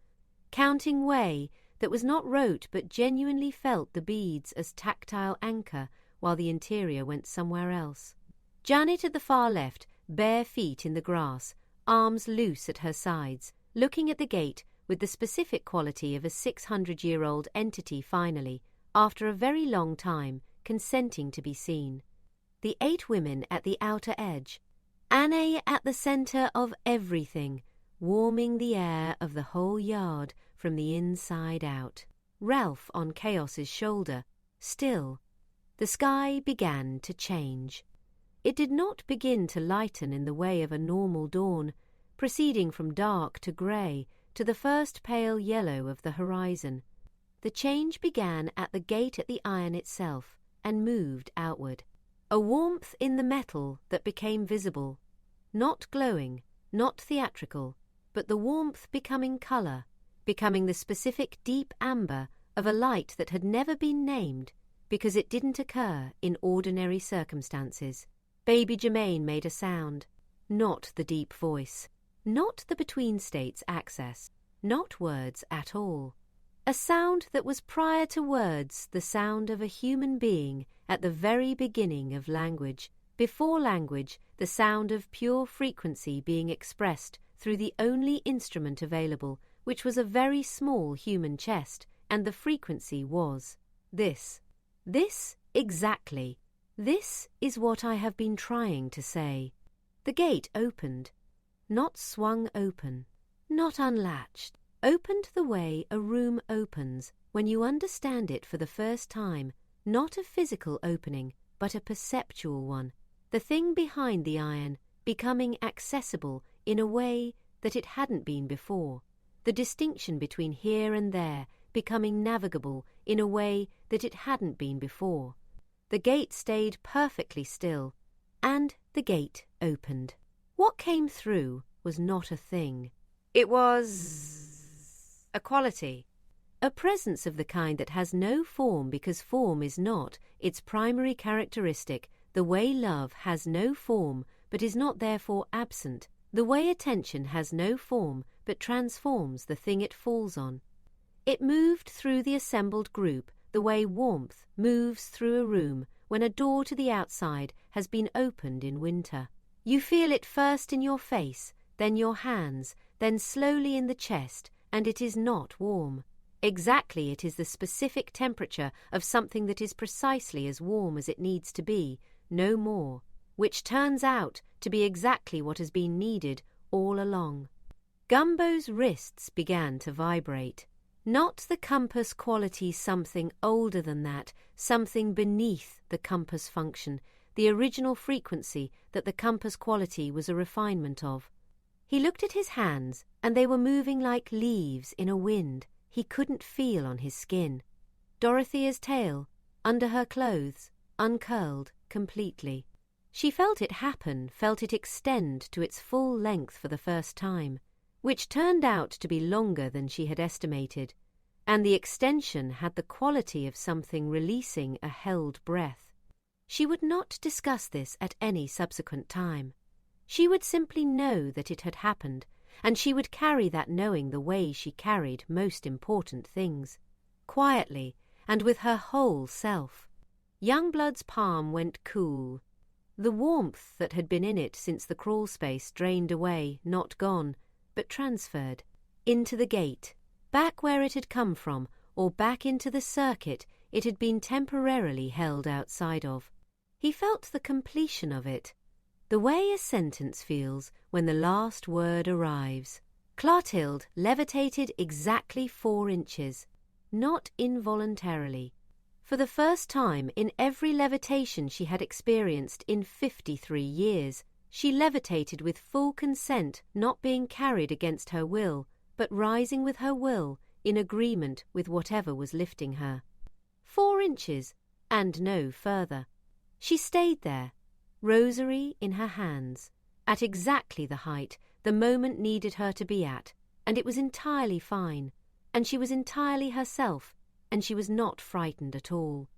counting way that was not rote but genuinely felt the beads as tactile anchor while the interior went somewhere else. Janet at the far left, bare feet in the grass, arms loose at her sides, looking at the gate with the specific quality of a 600-year-old entity finally, after a very long time, consenting to be seen. The 8 women at the outer edge, Anne at the centre of everything, warming the air of the whole yard from the inside out. Ralph on Chaos's shoulder, still. The sky began to change. It did not begin to lighten in the way of a normal dawn, proceeding from dark to grey to the first pale yellow of the horizon. The change began at the gate at the iron itself and moved outward. A warmth in the metal that became visible, not glowing, not theatrical, but the warmth becoming colour, becoming the specific deep amber of a light that had never been named because it didn't occur in ordinary circumstances. Baby Germaine made a sound, not the deep voice, not the between-states access, not words at all. A sound that was prior to words, the sound of a human being at the very beginning of language, before language, the sound of pure frequency being expressed through the only instrument available, which was a very small human chest, and the frequency was this. This exactly. This is what I have been trying to say. The gate opened, not swung open, not unlatched, opened the way a room opens when you understand it for the first time, not a physical opening, but a perceptual one, the thing behind the iron becoming accessible in a way that it hadn't been before, the distinction between here and there becoming navigable in a way that it hadn't been before. The gate stayed perfectly still, and the gate opened. What came through was not a thing. It was a quality, a presence of the kind that has no form because form is not its primary characteristic, the way love has no form but is not therefore absent, the way attention has no form but transforms the thing it falls on. It moved through the assembled group the way warmth moves through a room when a door to the outside has been opened in winter. You feel it first in your face, then your hands, then slowly in the chest, and it is not warm. Exactly, it is the specific temperature of something that is precisely as warm as it needs to be, no more, which turns out to be exactly what has been needed all along. Gumbo's wrists began to vibrate. Not the compass quality, something older than that, something beneath the compass function, the original frequency that the compass quality was a refinement of. He looked at his hands, and they were moving like leaves in a wind he couldn't feel on his skin. Dorothea's tail, under her clothes, uncurled completely. She felt it happen, felt it extend to its full length for the first time, which turned out to be longer than she had estimated, and the extension had the quality of something releasing a held breath. She would not discuss this at any subsequent time. She would simply know that it had happened, and she would carry that knowing the way she carried most important things, quietly and with her whole self. Youngblood's palm went cool. The warmth that had been in it since the crawl space drained away, not gone, but transferred, into the gate, back where it had come from, or back into the circuit it had been temporarily held outside of. He felt the completion of it, the way a sentence feels when the last word arrives. Clotilde levitated exactly 4 inches, not involuntarily. For the first time in every levitation she had experienced in 53 years, she levitated with full consent, not being carried against her will, but rising with her will in agreement with whatever was lifting her. 4 inches, and no further. She stayed there, rosary in her hands, at exactly the height the moment needed her to be at, and it was entirely fine, and she was entirely herself, and she was not frightened at all.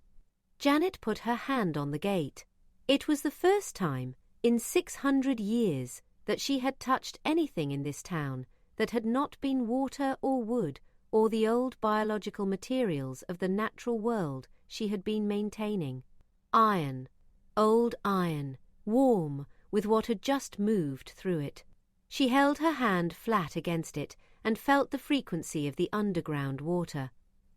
Janet put her hand on the gate. It was the first time in 600 years that she had touched anything in this town that had not been water or wood or the old biological materials of the natural world she had been maintaining. Iron, old iron, warm with what had just moved through it. She held her hand flat against it and felt the frequency of the underground water.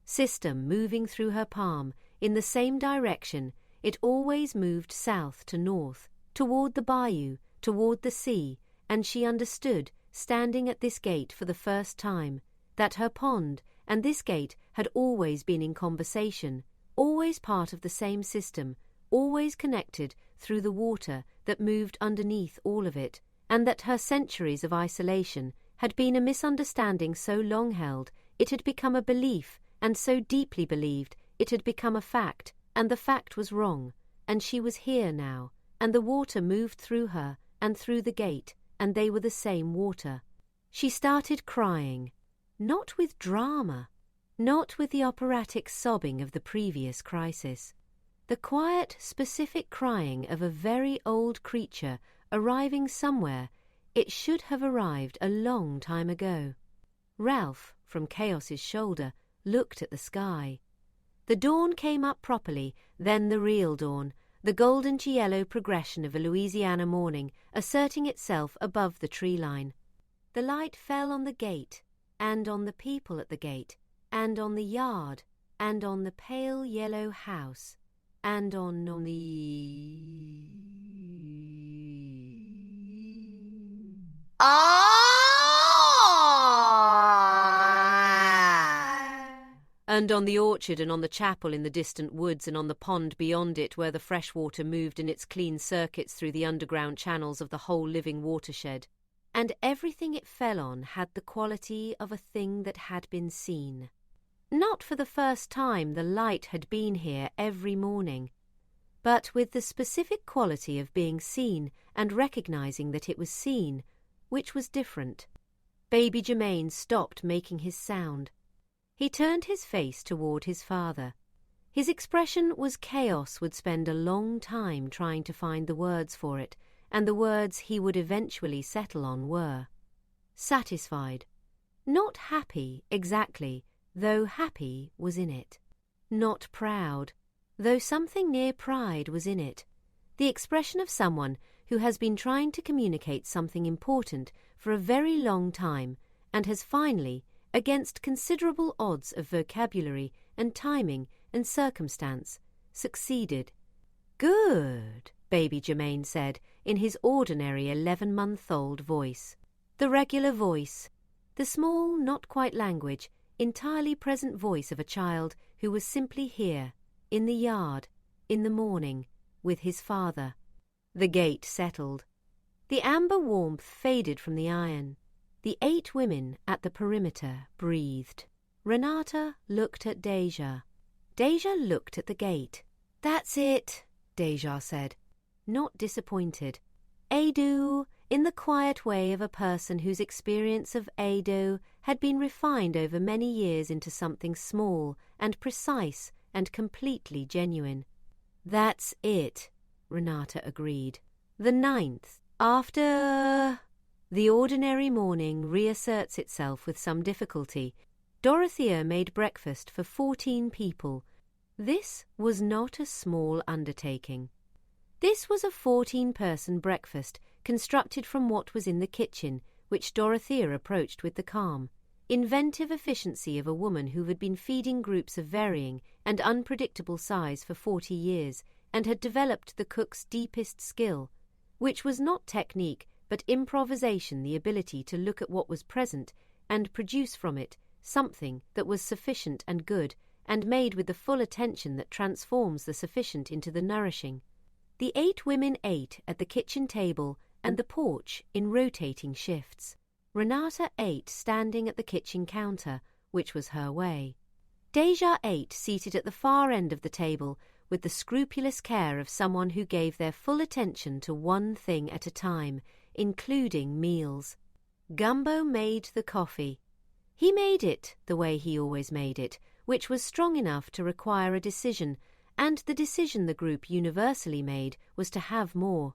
System moving through her palm in the same direction it always moved south to north, toward the bayou, toward the sea, and she understood, standing at this gate for the first time, that her pond and this gate had always been in conversation, always part of the same system, always connected through the water that moved underneath all of it, and that her centuries of isolation had been a misunderstanding so long held it had become a belief, and so deeply believed it had become a fact, and the fact was wrong, and she was here now, and the water moved through her and through the gate, and they were the same water. She started crying, not with drama, not with the operatic sobbing of the previous crisis, the quiet, specific crying of a very old creature arriving somewhere it should have arrived a long time ago. Ralph, from Chaos's shoulder, looked at the sky. The dawn came up properly, then the real dawn, the golden to yellow progression of a Louisiana morning asserting itself above the tree line. The light fell on the gate, and on the people at the gate, and on the yard, and on the pale yellow house, and on the... and on the orchard and on the chapel in the distant woods and on the pond beyond it where the fresh water moved in its clean circuits through the underground channels of the whole living watershed. And everything it fell on had the quality of a thing that had been seen. Not for the first time the light had been here every morning, but with the specific quality of being seen and recognizing that it was seen, which was different. Baby Germain stopped making his sound. He turned his face toward his father. His expression was Chaos would spend a long time trying to find the words for it, and the words he would eventually settle on were satisfied. Not happy, exactly, though happy was in it. Not proud, though something near pride was in it. The expression of someone who has been trying to communicate something important for a very long time and has finally, against considerable odds of vocabulary and timing and circumstance, succeeded. "Good," Baby Germain said in his ordinary 11-month-old voice. The regular voice, the small, not quite language, entirely present voice of a child who was simply here, in the yard, in the morning, with his father. The gate settled. The amber warmth faded from the iron. The 8 women at the perimeter breathed. Renata looked at Deja. Deja looked at the gate. "That's it," Deja said, not disappointed. Ado, in the quiet way of a person whose experience of Ado had been refined over many years into something small and precise and completely genuine. "That's it," Renata agreed. "The 9th, after—" The ordinary morning reasserts itself with some difficulty. Dorothea made breakfast for 14 people. This was not a small undertaking. This was a 14-person breakfast constructed from what was in the kitchen, which Dorothea approached with the calm, inventive efficiency of a woman who had been feeding groups of varying and unpredictable size for 40 years and had developed the cook's deepest skill, which was not technique but improvisation, the ability to look at what was present and produce from it something that was sufficient and good and made with the full attention that transforms the sufficient into the nourishing. The 8 women ate at the kitchen table and the porch in rotating shifts. Renata ate standing at the kitchen counter, which was her way. Deja ate seated at the far end of the table with the scrupulous care of someone who gave their full attention to one thing at a time, including meals. Gumbo made the coffee. He made it the way he always made it, which was strong enough to require a decision, and the decision the group universally made was to have more.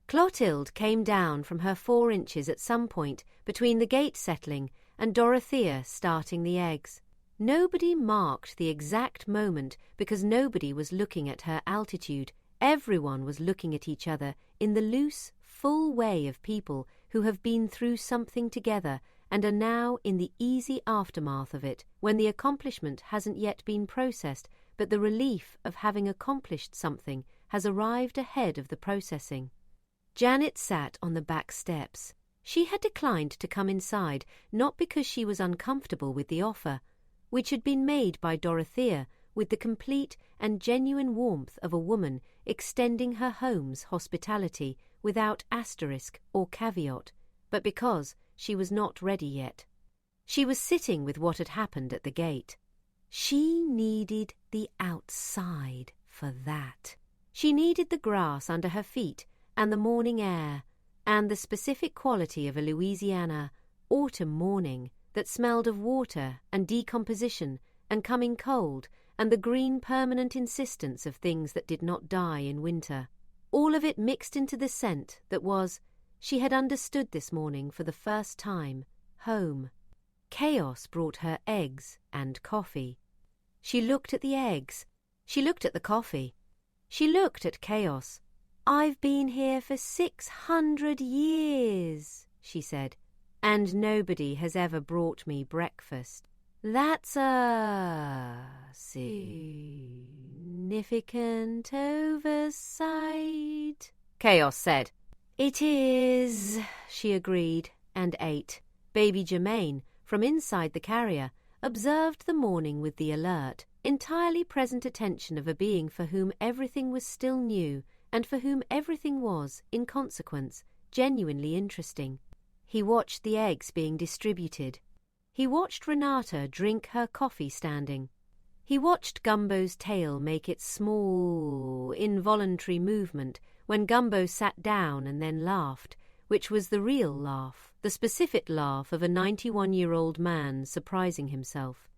Clotilde came down from her 4 inches at some point between the gate settling and Dorothea starting the eggs. Nobody marked the exact moment because nobody was looking at her altitude. Everyone was looking at each other in the loose, full way of people who have been through something together and are now in the easy aftermath of it, when the accomplishment hasn't yet been processed, but the relief of having accomplished something has arrived ahead of the processing. Janet sat on the back steps. She had declined to come inside, not because she was uncomfortable with the offer, which had been made by Dorothea with the complete and genuine warmth of a woman extending her home's hospitality without asterisk or caveat, but because she was not ready yet. She was sitting with what had happened at the gate. She needed the outside for that. She needed the grass under her feet and the morning air and the specific quality of a Louisiana autumn morning that smelled of water and decomposition and coming cold and the green permanent insistence of things that did not die in winter. All of it mixed into the scent that was, she had understood this morning for the first time, home. Chaos brought her eggs and coffee. She looked at the eggs. She looked at the coffee. She looked at Chaos. "I've been here for 600 years, she said, "and nobody has ever brought me breakfast. That's a significant oversight," Chaos said. "It is," she agreed, and ate. Baby Germain, from inside the carrier, observed the morning with the alert, entirely present attention of a being for whom everything was still new and for whom everything was, in consequence, genuinely interesting. He watched the eggs being distributed. He watched Renata drink her coffee standing. He watched Gumbo's tail make its small, involuntary movement when Gumbo sat down and then laughed, which was the real laugh, the specific laugh of a 91-year-old man surprising himself.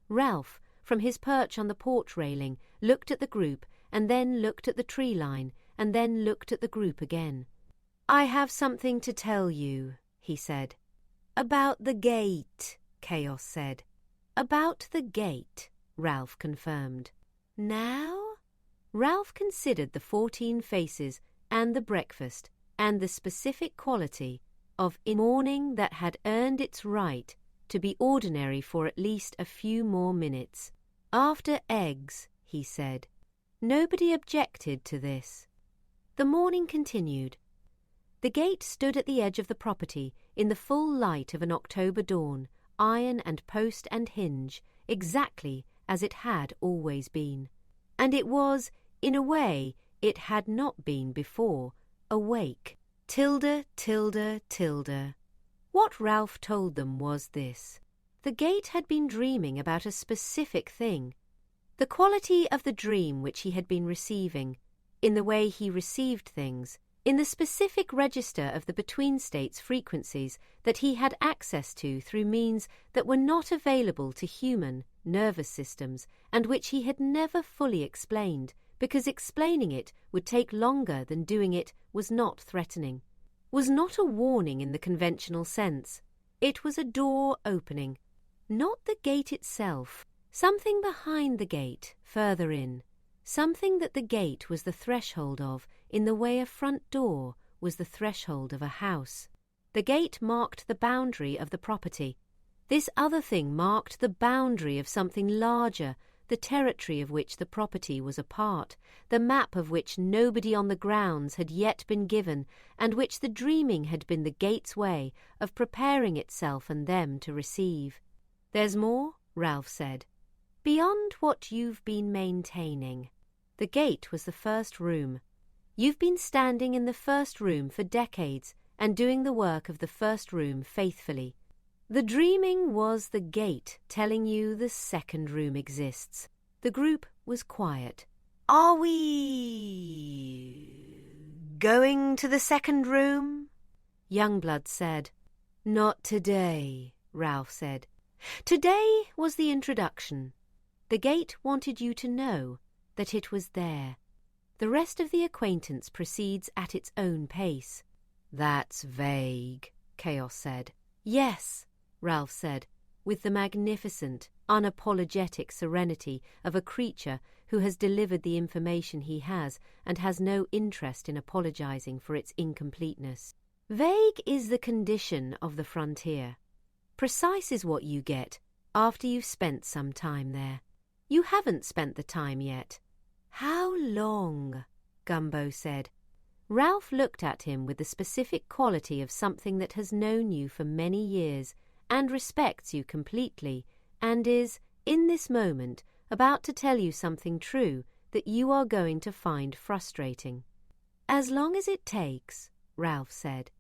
Ralph, from his perch on the porch railing, looked at the group and then looked at the tree line and then looked at the group again. "I have something to tell you," he said. "About the gate," Chaos said. "About the gate," Ralph confirmed. "Now?" Ralph considered the 14 faces and the breakfast and the specific quality of a morning that had earned its right to be ordinary for at least a few more minutes. "After eggs," he said. Nobody objected to this. The morning continued. The gate stood at the edge of the property in the full light of an October dawn, iron and post and hinge, exactly as it had always been. And it was, in a way, it had not been before, awake. Tilde, tilde, tilde. What Ralph told them was this. The gate had been dreaming about a specific thing. The quality of the dream which he had been receiving, in the way he received things, in the specific register of the between-states frequencies that he had access to through means that were not available to human nervous systems and which he had never fully explained, because explaining it would take longer than doing it was not threatening, was not a warning in the conventional sense. It was a door opening, not the gate itself, something behind the gate, further in, something that the gate was the threshold of in the way a front door was the threshold of a house. The gate marked the boundary of the property. This other thing marked the boundary of something larger, the territory of which the property was a part, the map of which nobody on the grounds had yet been given, and which the dreaming had been the gate's way of preparing itself and them to receive. "There's more," Ralph said, "beyond what you've been maintaining." The gate was the first room. You've been standing in the first room for decades and doing the work of the first room faithfully. The dreaming was the gate telling you the second room exists. The group was quiet. "Are we going to the second room?" Youngblood said. "Not today," Ralph said. Today was the introduction. The gate wanted you to know that it was there. The rest of the acquaintance proceeds at its own pace. "That's vague," Chaos said. "Yes," Ralph said, with the magnificent, unapologetic serenity of a creature who has delivered the information he has and has no interest in apologizing for its incompleteness. "Vague is the condition of the frontier. Precise is what you get after you've spent some time there. You haven't spent the time yet." "How long?" Gumbo said. Ralph looked at him with the specific quality of something that has known you for many years and respects you completely and is, in this moment, about to tell you something true that you are going to find frustrating. "As long as it takes," Ralph said.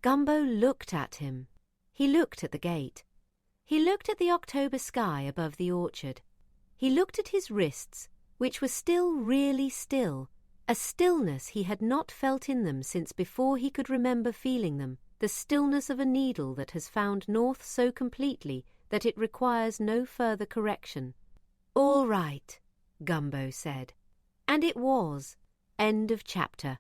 Gumbo looked at him. He looked at the gate. He looked at the October sky above the orchard. He looked at his wrists, which were still really still, a stillness he had not felt in them since before he could remember feeling them, the stillness of a needle that has found north so completely that it requires no further correction. "All right," Gumbo said. And it was. End of chapter.